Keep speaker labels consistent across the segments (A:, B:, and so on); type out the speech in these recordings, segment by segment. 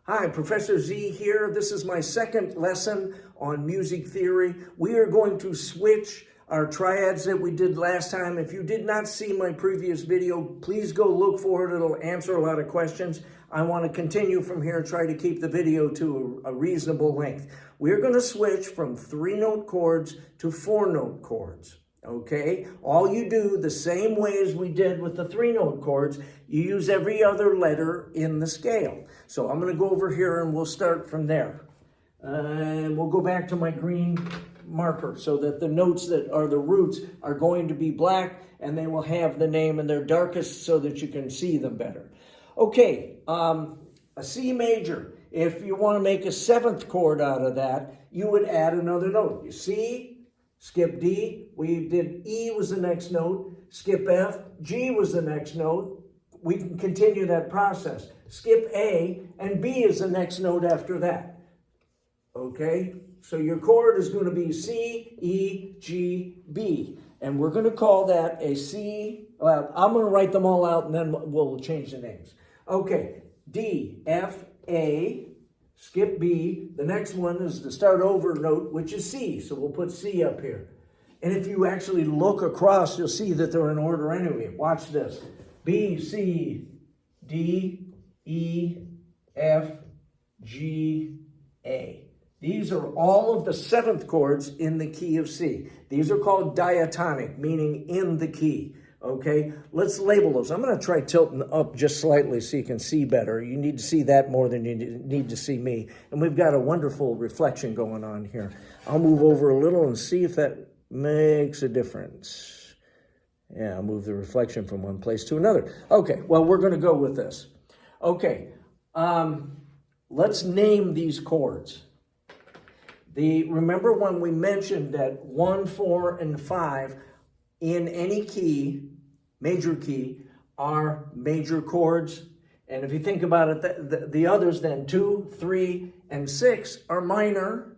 A: Hi, Professor Z here. This is my second lesson on music theory. We are going to switch our triads that we did last time. If you did not see my previous video, please go look for it. It'll answer a lot of questions. I want to continue from here, try to keep the video to a reasonable length. We're going to switch from 3-note chords to 4-note chords. Okay, all you do the same way as we did with the 3-note chords, you use every other letter in the scale. So I'm going to go over here and we'll start from there. And we'll go back to my green marker so that the notes that are the roots are going to be black and they will have the name and they're darkest so that you can see them better. Okay, a C major. If you want to make a 7th chord out of that, you would add another note. You C, skip D, we did E was the next note, skip F, G was the next note. We can continue that process. Skip A, and B is the next note after that. Okay, so your chord is going to be C, E, G, B. And we're going to call that a C, well, I'm going to write them all out and then we'll change the names. Okay, D, F, A, skip B. The next one is the start over note, which is C. So we'll put C up here. And if you actually look across, you'll see that they're in order anyway. Watch this. B, C, D, E, F, G, A. These are all of the 7th chords in the key of C. These are called diatonic, meaning in the key. Okay, let's label those. I'm going to try tilting up just slightly so you can see better. You need to see that more than you need to see me. And we've got a wonderful reflection going on here. I'll move over a little and see if that makes a difference. Yeah, I'll move the reflection from one place to another. Okay, well, we're going to go with this. Okay, let's name these chords. Remember when we mentioned that 1, 4, and 5 in any key, major key, are major chords. And if you think about it, the others then, 2, 3, and 6 are minor.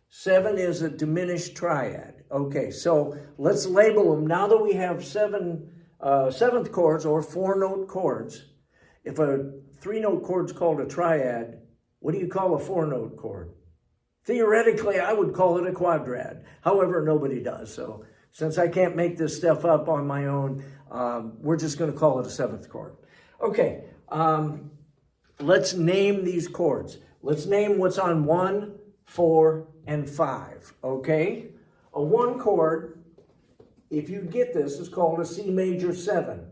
A: 7 is a diminished triad. Okay, so let's label them. Now that we have 7th chords or 4-note chords, if a 3-note chord is called a triad, what do you call a 4-note chord? Theoretically, I would call it a quadrad. However, nobody does. So since I can't make this stuff up on my own, we're just going to call it a 7th chord. Okay, let's name these chords. Let's name what's on 1, 4, and 5, okay? A 1 chord, if you get this, is called a C major 7.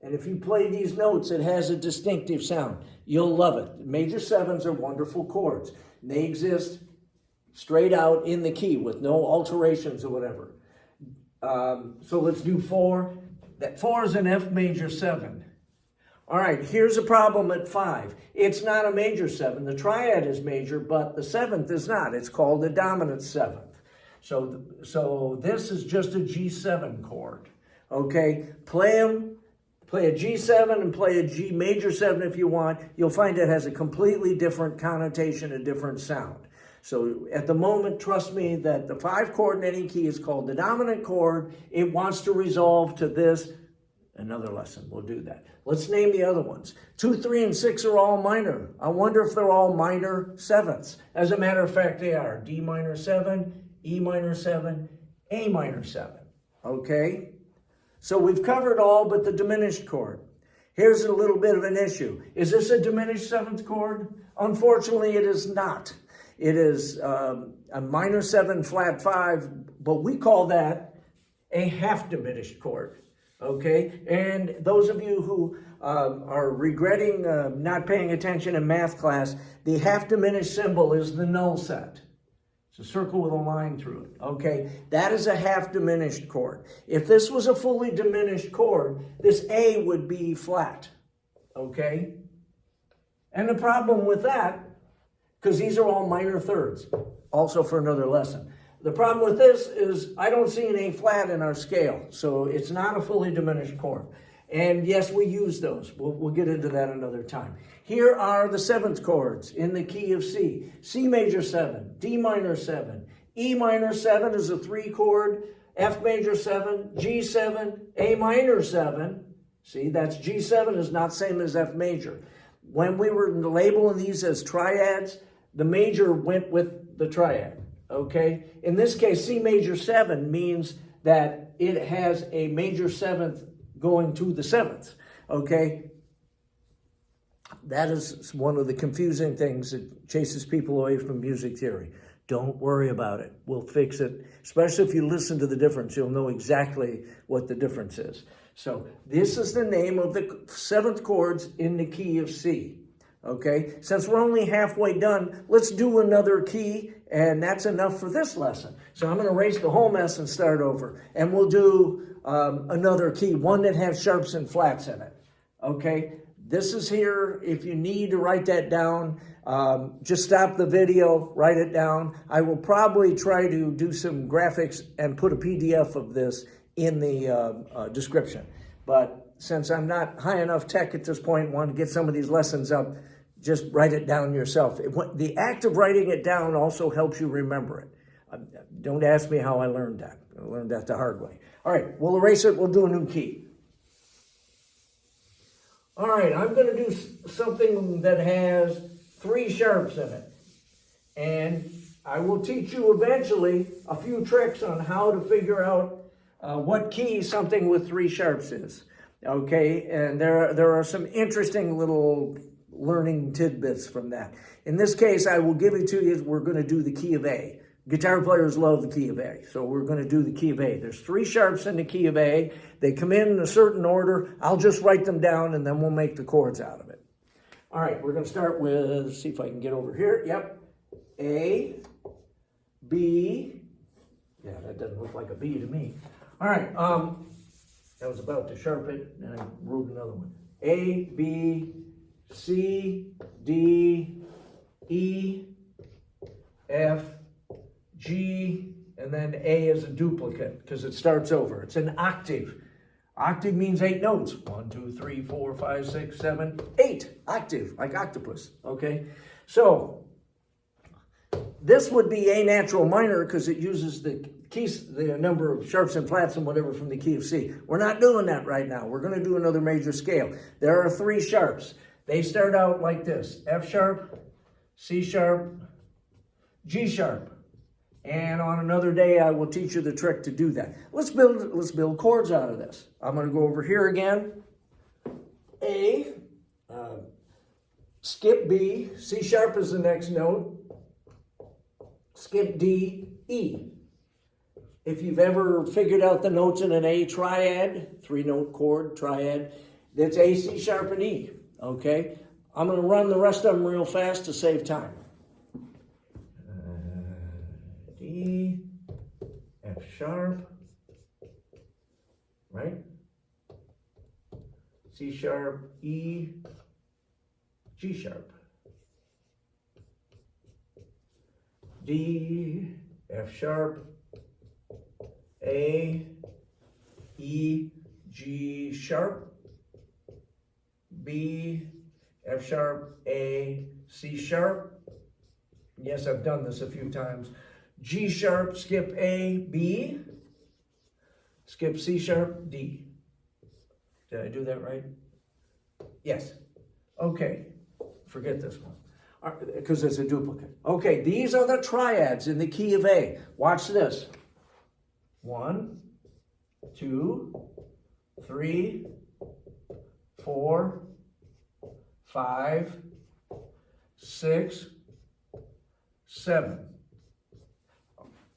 A: And if you play these notes, it has a distinctive sound. You'll love it. Major 7s are wonderful chords. They exist straight out in the key with no alterations or whatever. So let's do 4. That 4 is an F major 7. All right, here's a problem at 5. It's not a major 7. The triad is major, but the 7th is not. It's called the dominant 7th. So this is just a G7 chord. Okay, play them. Play a G7 and play a G major 7 if you want. You'll find it has a completely different connotation, a different sound. So at the moment, trust me that the 5 chord in any key is called the dominant chord. It wants to resolve to this. Another lesson, we'll do that. Let's name the other ones. 2, 3, and 6 are all minor. I wonder if they're all minor 7ths. As a matter of fact, they are. D minor 7, E minor 7, A minor 7. Okay? So we've covered all but the diminished chord. Here's a little bit of an issue. Is this a diminished 7th chord? Unfortunately, it is not. It is a minor 7 flat 5, but we call that a half diminished chord. Okay, and those of you who are regretting not paying attention in math class, the half diminished symbol is the null set. It's a circle with a line through it. Okay, that is a half diminished chord. If this was a fully diminished chord, this A would be flat. Okay, and the problem with that, because these are all minor thirds, also for another lesson. The problem with this is I don't see an A flat in our scale, so it's not a fully diminished chord. And yes, we use those. We'll get into that another time. Here are the 7th chords in the key of C. C major 7, D minor 7, E minor 7 is a 3 chord, F major 7, G7, A minor 7. See, that's G7 is not same as F major. when we were labeling these as triads, the major went with the triad, okay? In this case, C major 7 means that it has a major 7th going to the 7th, okay? That is one of the confusing things that chases people away from music theory. Don't worry about it. We'll fix it. Especially if you listen to the difference, you'll know exactly what the difference is. So this is the name of the 7th chords in the key of C. Okay, since we're only halfway done, let's do another key, and that's enough for this lesson. So I'm going to erase the whole mess and start over, and we'll do another key, one that has sharps and flats in it. Okay, this is here. If you need to write that down, just stop the video, write it down. I will probably try to do some graphics and put a PDF of this in the description. But since I'm not high enough tech at this point, want to get some of these lessons up, just write it down yourself. The act of writing it down also helps you remember it. Don't ask me how I learned that. I learned that the hard way. All right, we'll erase it. We'll do a new key. All right, I'm going to do something that has 3 sharps in it. And I will teach you eventually a few tricks on how to figure out what key something with 3 sharps is. Okay, and there are some interesting little learning tidbits from that. In this case, I will give it to you. We're going to do the key of A. Guitar players love the key of A, so we're going to do the key of A. There's 3 sharps in the key of A. They come in a certain order. I'll just write them down, and then we'll make the chords out of it. All right, we're going to start with, see if I can get over here. Yep, A, B. Yeah, that doesn't look like a B to me. All right, I was about to sharp it, and I wrote another one. A, B, C, D, E, F, G, and then A is a duplicate because it starts over. It's an octave. Octave means 8 notes. 1, 2, 3, 4, 5, 6, 7, 8. Octave, like octopus, okay? So this would be A natural minor because it uses the keys, the number of sharps and flats and whatever from the key of C. We're not doing that right now. We're going to do another major scale. There are 3 sharps. They start out like this: F sharp, C sharp, G sharp. And on another day, I will teach you the trick to do that. Let's build chords out of this. I'm going to go over here again. A, skip B, C sharp is the next note. Skip D, E. If you've ever figured out the notes in an A triad, 3-note chord triad, that's A, C sharp, and E. Okay? I'm going to run the rest of them real fast to save time. D, F sharp, right? C sharp, E, G sharp. D, F sharp, A, E, G sharp, B, F sharp, A, C sharp. Yes, I've done this a few times. G sharp, skip A, B, skip C sharp, D. Did I do that right? Yes. Okay. Forget this one because it's a duplicate. Okay, these are the triads in the key of A. Watch this. 1, 2, 3, 4, 5, 6, 7.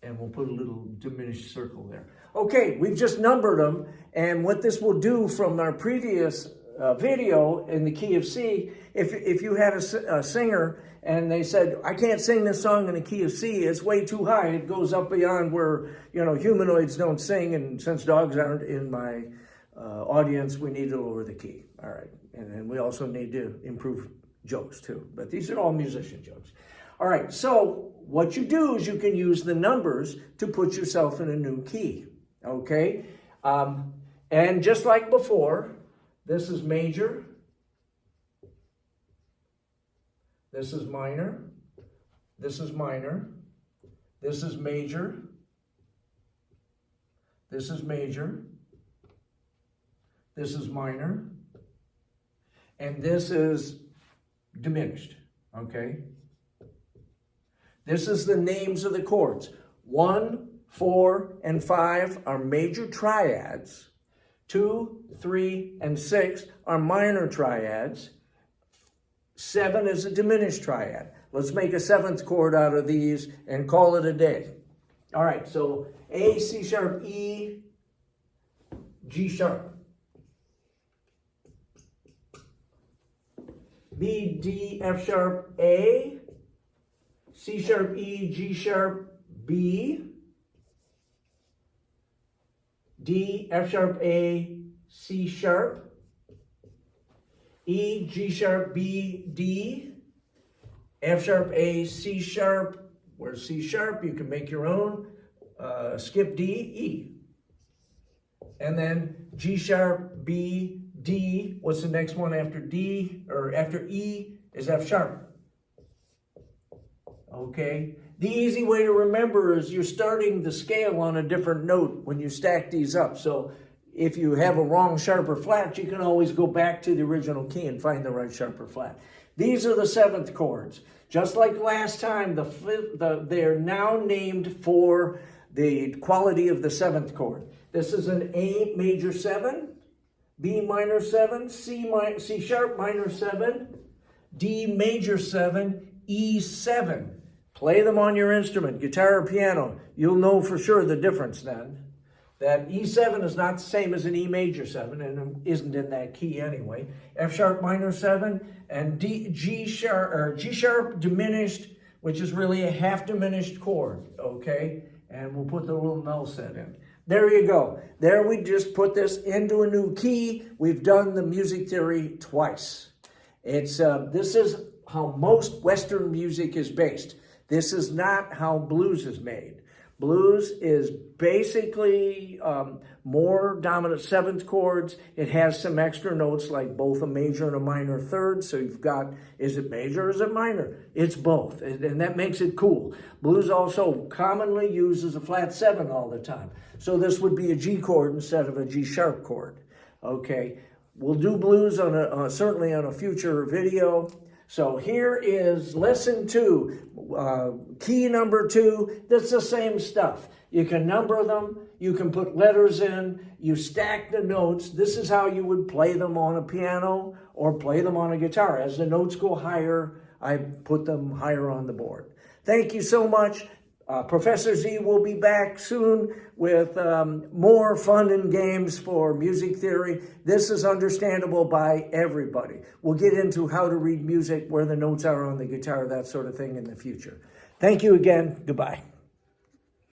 A: And we'll put a little diminished circle there. Okay, we've just numbered them. And what this will do from our previous video in the key of C, if you had a singer and they said, I can't sing this song in the key of C, it's way too high. It goes up beyond where, humanoids don't sing. And since dogs aren't in my audience, we need to lower the key. All right. And then we also need to improve jokes too. But these are all musician jokes. All right, so what you do is you can use the numbers to put yourself in a new key, okay? And just like before, this is major, this is minor, this is minor, this is major, this is major, this is minor, and this is diminished, okay? This is the names of the chords. 1, 4, and 5 are major triads. 2, 3, and 6 are minor triads. 7 is a diminished triad. Let's make a 7th chord out of these and call it a day. All right, so A, C sharp, E, G sharp. B, D, F sharp, A, C sharp, E, G sharp, B, D, F sharp, A, C sharp, E, G sharp, B, D, F sharp, A, C sharp. Where's C sharp? You can make your own. Skip D, E. And then G sharp, B, D. What's the next one after D, or after E, is F sharp. Okay. The easy way to remember is you're starting the scale on a different note when you stack these up. So if you have a wrong sharp or flat, you can always go back to the original key and find the right sharp or flat. These are the 7th chords. Just like last time, they're now named for the quality of the 7th chord. This is an A major 7, B minor 7, C sharp minor 7, D major 7, E 7. Play them on your instrument, guitar or piano. You'll know for sure the difference then. That E7 is not the same as an E major 7 and isn't in that key anyway. F sharp minor 7 and G sharp diminished, which is really a half diminished chord, okay? And we'll put the little null set in. There you go. There we just put this into a new key. We've done the music theory twice. This is how most Western music is based. This is not how blues is made. Blues is basically more dominant 7th chords. It has some extra notes like both a major and a minor third. So you've got, is it major or is it minor? It's both, and that makes it cool. Blues also commonly uses a flat 7 all the time. So this would be a G chord instead of a G sharp chord. Okay, we'll do blues on certainly on a future video. So here is lesson 2, key number 2. That's the same stuff. You can number them, you can put letters in, you stack the notes. This is how you would play them on a piano or play them on a guitar. As the notes go higher, I put them higher on the board. Thank you so much. Professor Z will be back soon with more fun and games for music theory. This is understandable by everybody. We'll get into how to read music, where the notes are on the guitar, that sort of thing in the future. Thank you again. Goodbye.